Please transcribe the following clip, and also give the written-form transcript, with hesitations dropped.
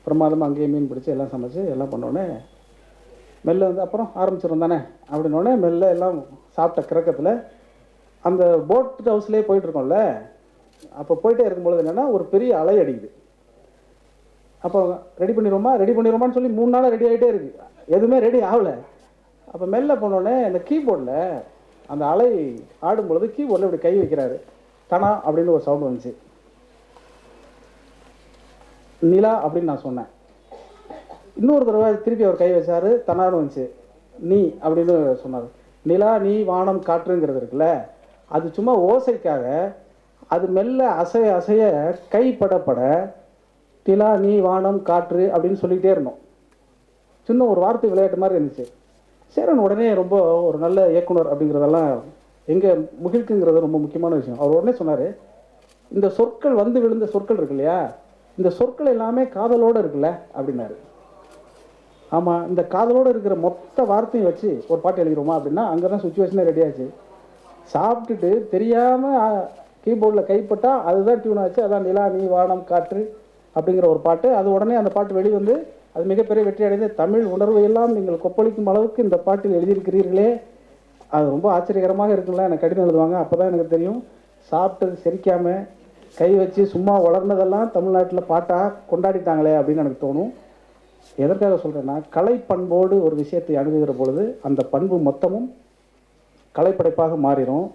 பிரமாதமாக அங்கேயே மீன் பிடிச்சி எல்லாம் சமைச்சு எல்லாம் பண்ணோடனே மெல்ல வந்து அப்புறம் ஆரம்பிச்சிடும் தானே அப்படின்னோடனே மெல்ல எல்லாம் சாப்பிட்ட கிறக்கத்தில் அந்த போட் ஹவுஸ்லேயே போயிட்டுருக்கோம்ல, அப்போ போயிட்டே இருக்கும்பொழுது என்னென்னா ஒரு பெரிய அலை அடிக்குது. அப்போ ரெடி பண்ணிடுவோமான்னு சொல்லி 3 நாளாக ரெடி ஆகிட்டே இருக்குது, எதுவுமே ரெடி ஆகலை. அப்போ மெல்ல போனோடனே அந்த கீபோர்டில் அந்த அலை ஆடும்பொழுது கீபோர்டில் இப்படி கை வைக்கிறாரு. தனா அப்படின்னு ஒரு சவுண்ட் வந்துச்சு. நிலா அப்படின்னு நான் சொன்னேன். இன்னொரு தடவை திருப்பி அவர் கை வச்சார், தனான்னு வந்துச்சு. நீ அப்படின்னு சொன்னார். நிலா நீ வானம் காற்றுங்கிறது இருக்குல்ல, அது சும்மா ஓசைக்காக அது மெல்ல அசைய அசைய கைப்படப்பட நிலா நீ வானம் காற்று அப்படின்னு சொல்லிகிட்டே இருந்தோம். சின்ன ஒரு வார்த்தை விளையாட்டு மாதிரி இருந்துச்சு. சேரன் உடனே ரொம்ப ஒரு நல்ல இயக்குனர் அப்படிங்கிறதெல்லாம் எங்கே முகிழ்க்குங்கிறது ரொம்ப முக்கியமான விஷயம். அவர் உடனே சொன்னார், இந்த சொற்கள் வந்து விழுந்த சொற்கள் இருக்கு இல்லையா, இந்த சொற்கள் எல்லாமே காதலோடு இருக்குல்ல அப்படின்னாரு. ஆமாம், இந்த காதலோடு இருக்கிற மொத்த வார்த்தையும் வச்சு ஒரு பாட்டு எழுதிடுவோமா அப்படின்னா அங்கே தான் சுச்சுவேஷனே ரெடியாச்சு. சாப்பிட்டுட்டு தெரியாமல் கீபோர்டில் கைப்பட்டால் அதுதான் டியூன் ஆச்சு. அதான் நிலா நீ வானம் காற்று அப்படிங்கிற ஒரு பாட்டு. அது உடனே அந்த பாட்டு வெளிவந்து அது மிகப்பெரிய வெற்றி அடைந்து தமிழ் உணர்வை எல்லாம் நீங்கள் கொப்பளிக்கும் அளவுக்கு இந்த பாட்டில் எழுதியிருக்கிறீர்களே, அது ரொம்ப ஆச்சரியகரமாக இருக்குல்ல. எனக்கு கடிதம் எழுதுவாங்க, அப்போ தான் எனக்கு தெரியும் சாப்பிட்டது செரிக்காமல் கை வச்சு சும்மா வளர்ந்ததெல்லாம் தமிழ்நாட்டில் பாட்டாக கொண்டாடிட்டாங்களே அப்படின்னு எனக்கு தோணும். எதற்காக சொல்கிறேன்னா, கலை பண்போடு ஒரு விஷயத்தை அணுகுகிற பொழுது அந்த பண்பு மொத்தமும் கலைப்படைப்பாக மாறிடும்.